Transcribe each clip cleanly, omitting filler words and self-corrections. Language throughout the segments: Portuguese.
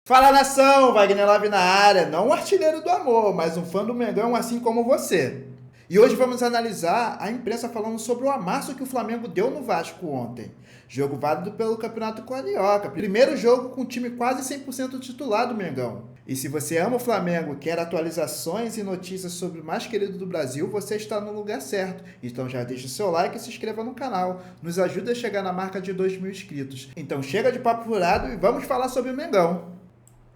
Fala, nação! Wagner Love na área, não um artilheiro do amor, mas um fã do Mengão assim como você. E hoje vamos analisar a imprensa falando sobre o amasso que o Flamengo deu no Vasco ontem. Jogo válido pelo Campeonato Carioca. Primeiro jogo com o time quase 100% titular do Mengão. E se você ama o Flamengo e quer atualizações e notícias sobre o mais querido do Brasil, você está no lugar certo. Então já deixa o seu like e se inscreva no canal. Nos ajuda a chegar na marca de 2.000 inscritos. Então chega de papo furado e vamos falar sobre o Mengão.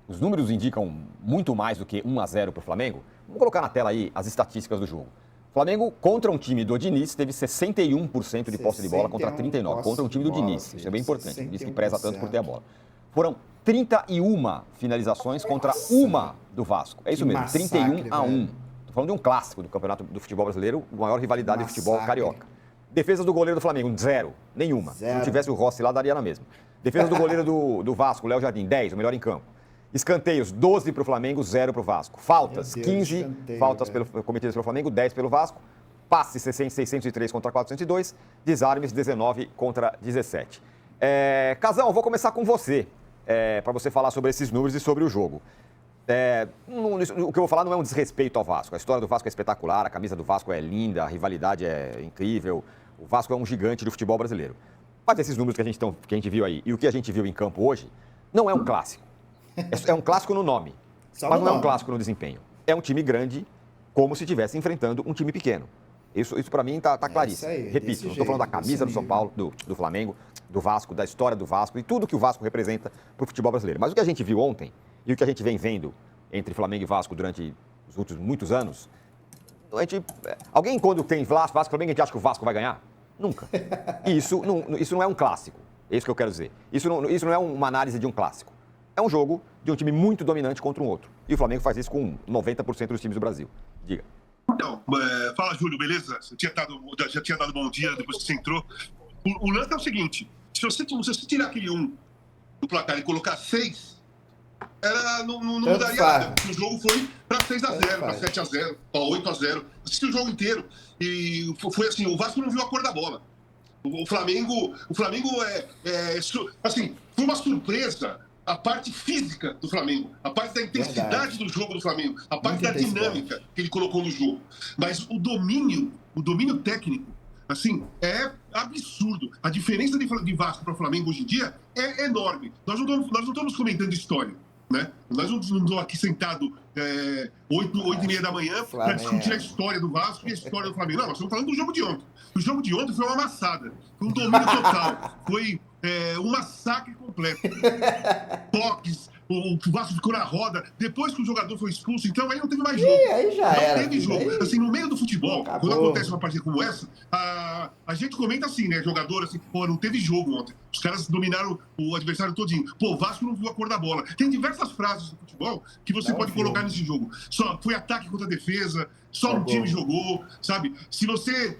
Os números indicam muito mais do que 1-0 para o Flamengo. Vamos colocar na tela aí as estatísticas do jogo. O Flamengo, contra um time do Diniz, teve 61% de posse de bola contra 39%. Contra um time do Diniz. Isso é bem importante. Diz que preza tanto por ter a bola. Foram 31 finalizações contra uma do Vasco. É isso mesmo, 31-1. Estou falando de um clássico do campeonato do futebol brasileiro, a maior rivalidade do futebol carioca. Defesas do goleiro do Flamengo, 0. Nenhuma. Se não tivesse o Rossi lá, daria na mesma. Defesa do goleiro do Vasco, Léo Jardim, 10, o melhor em campo. Escanteios, 12 para o Flamengo, 0 para o Vasco. Faltas, 15 faltas cometidas pelo Flamengo, 10 pelo Vasco. Passes, 603 contra 402. Desarmes, 19 contra 17. Casão, vou começar com você, para você falar sobre esses números e sobre o jogo. O que eu vou falar não é um desrespeito ao Vasco. A história do Vasco é espetacular, a camisa do Vasco é linda, a rivalidade é incrível. O Vasco é um gigante do futebol brasileiro. Mas esses números que a gente viu aí e o que a gente viu em campo hoje, não é um clássico. É um clássico no nome, mas não é um clássico no desempenho. É um time grande, como se estivesse enfrentando um time pequeno. Isso para mim tá claríssimo. Repito, não estou falando da camisa do São Paulo, do Flamengo, do Vasco, da história do Vasco e tudo que o Vasco representa para o futebol brasileiro. Mas o que a gente viu ontem e o que a gente vem vendo entre Flamengo e Vasco durante os últimos muitos anos, alguém quando tem Vasco e Flamengo, a gente acha que o Vasco vai ganhar? Nunca. E isso não é um clássico. É isso que eu quero dizer. Isso não é uma análise de um clássico. É um jogo de um time muito dominante contra um outro. E o Flamengo faz isso com 90% dos times do Brasil. Diga. Então, fala, Júlio, beleza? Já tinha dado bom dia depois que você entrou. O lance é o seguinte, se você tirar aquele 1 do placar e colocar 6, não mudaria nada. O jogo foi para 6-0, para 7-0, para 8-0. Assisti o jogo inteiro e foi assim, o Vasco não viu a cor da bola. O Flamengo assim, foi uma surpresa a parte física do Flamengo, a parte da intensidade do jogo do Flamengo, a parte da dinâmica que ele colocou no jogo. Mas o domínio técnico, assim, é absurdo. A diferença de Vasco para o Flamengo hoje em dia é enorme. Nós não estamos comentando história, né? Nós não estamos aqui sentados 8h30 da manhã para discutir a história do Vasco e a história do Flamengo. Não, nós estamos falando do jogo de ontem. O jogo de ontem foi uma amassada, foi um domínio total, foi um massacre completo. Toques, o Vasco ficou na roda, depois que o jogador foi expulso, então aí não teve mais jogo. Aí já era. Não teve jogo. Assim, no meio do futebol, quando acontece uma partida como essa, a gente comenta assim, né, jogador, assim, não teve jogo ontem. Os caras dominaram o adversário todinho. O Vasco não viu a cor da bola. Tem diversas frases do futebol que você pode colocar nesse jogo. Só foi ataque contra defesa, só um time jogou, sabe? Se você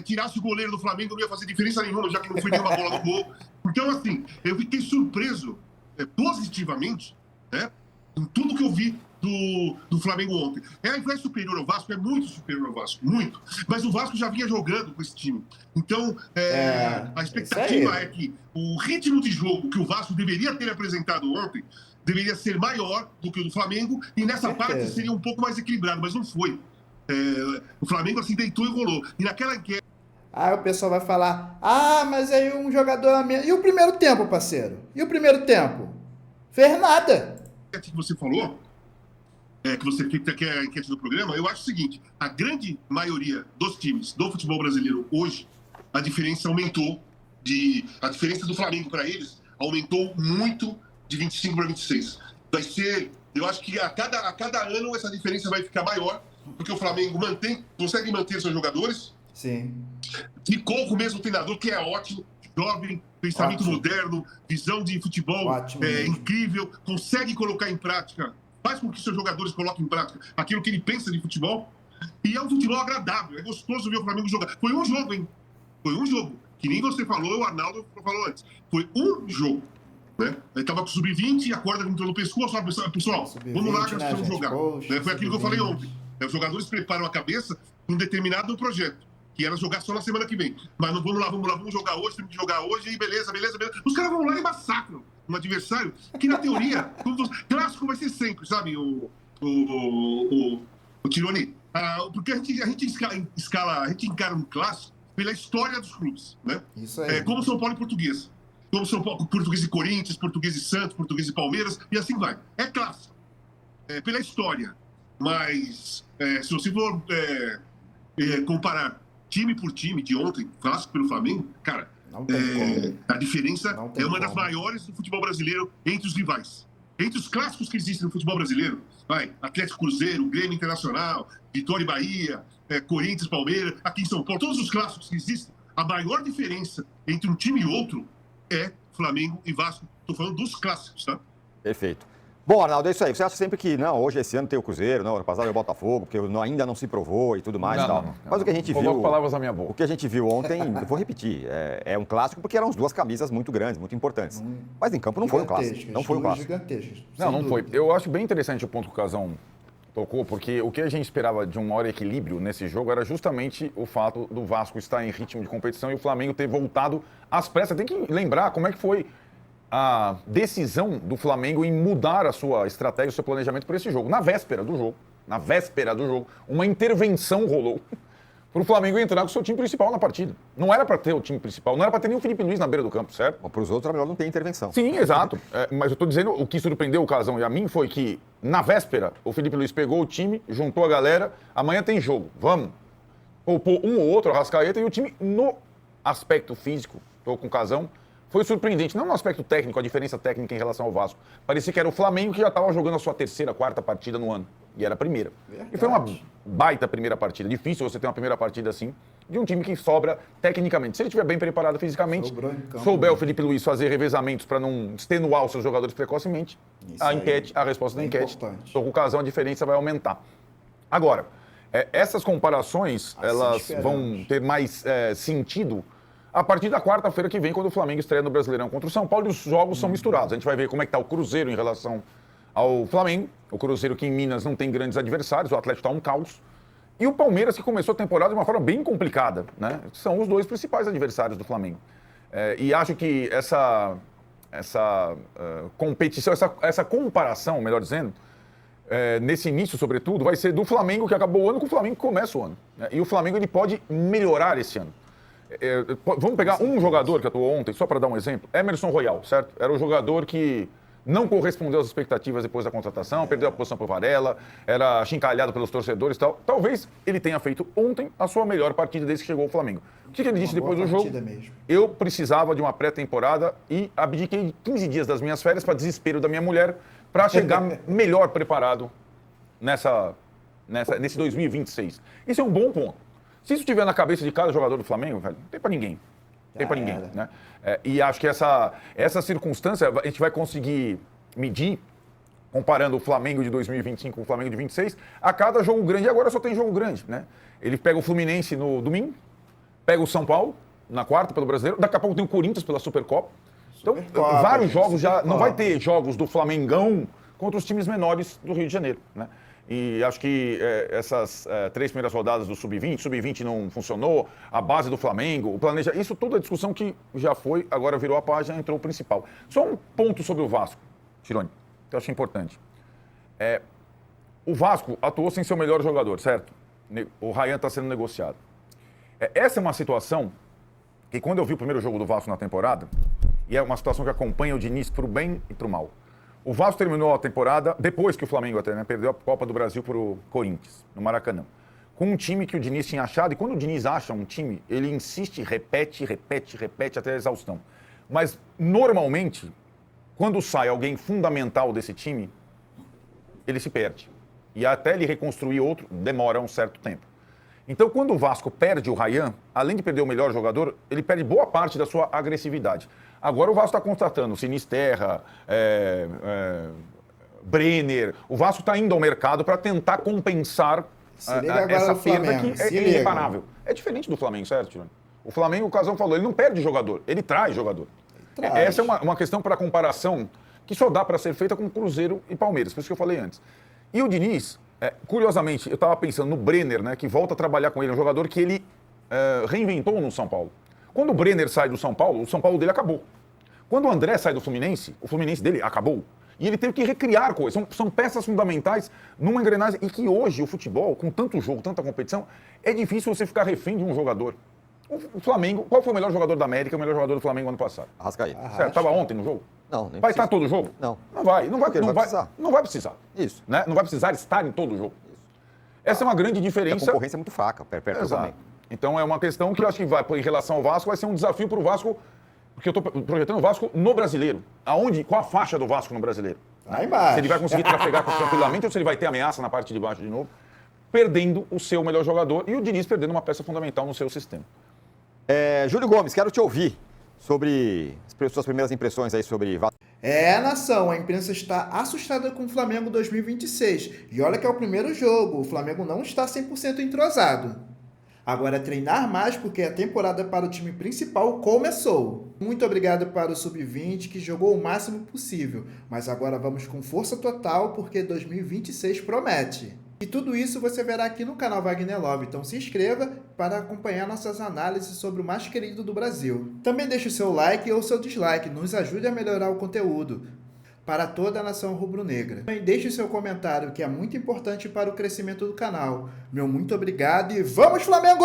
tirasse o goleiro do Flamengo, não ia fazer diferença nenhuma, já que não foi nenhuma bola no gol. Então, assim, eu fiquei surpreso positivamente, né, em tudo que eu vi do Flamengo ontem. É superior ao Vasco, é muito superior ao Vasco, muito. Mas o Vasco já vinha jogando com esse time. Então, a expectativa é que o ritmo de jogo que o Vasco deveria ter apresentado ontem deveria ser maior do que o do Flamengo e nessa parte seria um pouco mais equilibrado, mas não foi. O Flamengo assim deitou e rolou. E naquela enquete... Aí o pessoal vai falar, mas aí um jogador a menos. E o primeiro tempo, parceiro? E o primeiro tempo? Fez nada. Que você falou, que você quer a enquete do programa, eu acho o seguinte, a grande maioria dos times do futebol brasileiro hoje, a diferença aumentou, a diferença do Flamengo para eles aumentou muito de 25 para 26. Vai ser, eu acho que a cada ano essa diferença vai ficar maior, porque o Flamengo consegue manter seus jogadores. Sim. Ficou com o mesmo treinador, que é ótimo, jovem, pensamento moderno, visão de futebol incrível, consegue colocar em prática, faz com que seus jogadores coloquem em prática aquilo que ele pensa de futebol. E é um futebol agradável, é gostoso ver o Flamengo jogar. Foi um jogo, hein? Foi um jogo. Que nem você falou, o Arnaldo falou antes. Foi um jogo. Né? Ele estava com o sub-20 e a corda entrou no pescoço. Pessoal, vamos lá que nós precisamos jogar. Foi aquilo que eu falei ontem. Os jogadores preparam a cabeça para um determinado projeto, que era jogar só na semana que vem. Mas não, vamos jogar hoje, temos que jogar hoje, e beleza. Os caras vão lá e massacram um adversário que, na teoria, sabe, o Tironi? Porque a gente encara um clássico pela história dos clubes, né? Isso aí. Como São Paulo e Portuguesa. Como São Paulo, Português e Corinthians, Português e Santos, Português e Palmeiras, e assim vai. É clássico. Pela história. Mas, se você for comparar time por time de ontem, clássico pelo Flamengo, cara, não tem como. A diferença é uma das como. maiores do futebol brasileiro entre os rivais. Entre os clássicos que existem no futebol brasileiro, Atlético Cruzeiro, Grêmio Internacional, Vitória e Bahia, Corinthians, Palmeiras, aqui em São Paulo, todos os clássicos que existem, a maior diferença entre um time e outro é Flamengo e Vasco. Estou falando dos clássicos, tá? Perfeito. Bom, Arnaldo, é isso aí. Você acha sempre que, não, hoje, esse ano tem o Cruzeiro, não, ano passado é o Botafogo, porque ainda não se provou e tudo mais e tal. Mas o que a gente viu... palavras na minha boca. O que a gente viu ontem, eu vou repetir, é um clássico porque eram as duas camisas muito grandes, muito importantes. Mas em campo não foi um clássico. Não foi um clássico. Não foi. Eu acho bem interessante o ponto que o Casão tocou, porque o que a gente esperava de um maior equilíbrio nesse jogo era justamente o fato do Vasco estar em ritmo de competição e o Flamengo ter voltado às pressas. Tem que lembrar como é que foi a decisão do Flamengo em mudar a sua estratégia, o seu planejamento para esse jogo. Na véspera do jogo, uma intervenção rolou para o Flamengo entrar com o seu time principal na partida. Não era para ter o time principal, não era para ter nem o Felipe Luiz na beira do campo, certo? Para os outros era melhor não ter intervenção. Sim, exato. Mas eu estou dizendo, o que surpreendeu o Casão e a mim foi que, na véspera, o Felipe Luiz pegou o time, juntou a galera, amanhã tem jogo, vamos. Poupou um ou outro, a Arrascaeta, e o time, no aspecto físico, estou com o Casão, foi surpreendente. Não no aspecto técnico, a diferença técnica em relação ao Vasco. Parecia que era o Flamengo que já estava jogando a sua terceira, quarta partida no ano. E era a primeira. Verdade. E foi uma baita primeira partida. Difícil você ter uma primeira partida assim, de um time que sobra tecnicamente. Se ele estiver bem preparado fisicamente, souber o Felipe Luiz fazer revezamentos para não extenuar os seus jogadores precocemente, a resposta da enquete, estou com o Casão, a diferença vai aumentar. Agora, essas comparações, elas vão ter mais sentido a partir da quarta-feira que vem, quando o Flamengo estreia no Brasileirão contra o São Paulo, e os jogos são misturados. A gente vai ver como é que está o Cruzeiro em relação ao Flamengo. O Cruzeiro que em Minas não tem grandes adversários, o Atlético está um caos. E o Palmeiras que começou a temporada de uma forma bem complicada, né? São os dois principais adversários do Flamengo. E acho que essa competição, essa comparação, melhor dizendo, nesse início, sobretudo, vai ser do Flamengo que acabou o ano com o Flamengo que começa o ano. Né? E o Flamengo ele pode melhorar esse ano. Vamos pegar um jogador que atuou ontem, só para dar um exemplo. Emerson Royal, certo? Era o jogador que não correspondeu às expectativas depois da contratação, perdeu a posição para o Varela, era achincalhado pelos torcedores e tal. Talvez ele tenha feito ontem a sua melhor partida desde que chegou ao Flamengo. O que ele disse depois do jogo? Eu precisava de uma pré-temporada e abdiquei 15 dias das minhas férias para desespero da minha mulher para chegar melhor preparado nesse 2026. Isso é um bom ponto. Se isso estiver na cabeça de cada jogador do Flamengo, velho, não tem pra ninguém. Não tem pra ninguém, né? E acho que essa circunstância a gente vai conseguir medir, comparando o Flamengo de 2025 com o Flamengo de 26, a cada jogo grande. E agora só tem jogo grande, né? Ele pega o Fluminense no domingo, pega o São Paulo na quarta pelo Brasileiro, daqui a pouco tem o Corinthians pela Supercopa. Então, vários jogos já... Não vai ter jogos do Flamengão contra os times menores do Rio de Janeiro, né? E acho que essas 3 primeiras rodadas do Sub-20 não funcionou, a base do Flamengo, o planejamento, isso toda a discussão que já foi, agora virou a página, entrou o principal. Só um ponto sobre o Vasco, Tironi, que eu acho importante. O Vasco atuou sem seu melhor jogador, certo? O Ryan está sendo negociado. Essa é uma situação que quando eu vi o primeiro jogo do Vasco na temporada, e é uma situação que acompanha o Diniz para o bem e para o mal. O Vasco terminou a temporada, depois que o Flamengo até, né, perdeu a Copa do Brasil para o Corinthians, no Maracanã. Com um time que o Diniz tinha achado, e quando o Diniz acha um time, ele insiste, repete até a exaustão. Mas, normalmente, quando sai alguém fundamental desse time, ele se perde. E até ele reconstruir outro, demora um certo tempo. Então, quando o Vasco perde o Ryan, além de perder o melhor jogador, ele perde boa parte da sua agressividade. Agora o Vasco está contratando Sinisterra, Brenner. O Vasco está indo ao mercado para tentar compensar essa perda que é irreparável. É diferente do Flamengo, certo, Tironi? O Flamengo, o Casão falou, ele não perde jogador, ele traz jogador. Essa é uma questão para comparação que só dá para ser feita com Cruzeiro e Palmeiras, por isso que eu falei antes. E o Diniz, curiosamente, eu estava pensando no Brenner, né, que volta a trabalhar com ele, um jogador que ele reinventou no São Paulo. Quando o Brenner sai do São Paulo, o São Paulo dele acabou. Quando o André sai do Fluminense, o Fluminense dele acabou. E ele teve que recriar coisas. São peças fundamentais numa engrenagem. E que hoje o futebol, com tanto jogo, tanta competição, é difícil você ficar refém de um jogador. O Flamengo, qual foi o melhor jogador da América e o melhor jogador do Flamengo ano passado? Arrascaeta. Certo, estava ontem no jogo? Não, nem Vai precisa. estar todo jogo? Não. Não vai. Não vai, Porque ele não vai vai, precisar. não vai precisar. Isso. Né? Não vai precisar estar em todo jogo. Essa é uma grande E a diferença. concorrência é muito fraca, perto do Exato. Flamengo. Então é uma questão que eu acho que vai, em relação ao Vasco, vai ser um desafio para o Vasco, porque eu estou projetando o Vasco no brasileiro. Qual a faixa do Vasco no brasileiro? Lá embaixo. Se ele vai conseguir trafegar tranquilamente ou se ele vai ter ameaça na parte de baixo de novo, perdendo o seu melhor jogador e o Diniz perdendo uma peça fundamental no seu sistema. Júlio Gomes, quero te ouvir sobre as suas primeiras impressões aí sobre Vasco. Nação, a imprensa está assustada com o Flamengo 2026. E olha que é o primeiro jogo, o Flamengo não está 100% entrosado. Agora é treinar mais porque a temporada para o time principal começou. Muito obrigado para o Sub-20 que jogou o máximo possível, mas agora vamos com força total porque 2026 promete. E tudo isso você verá aqui no canal Wagner Love, então se inscreva para acompanhar nossas análises sobre o mais querido do Brasil. Também deixe o seu like ou seu dislike, nos ajude a melhorar o conteúdo para toda a nação rubro-negra. E deixe o seu comentário, que é muito importante para o crescimento do canal. Meu muito obrigado e vamos Flamengo!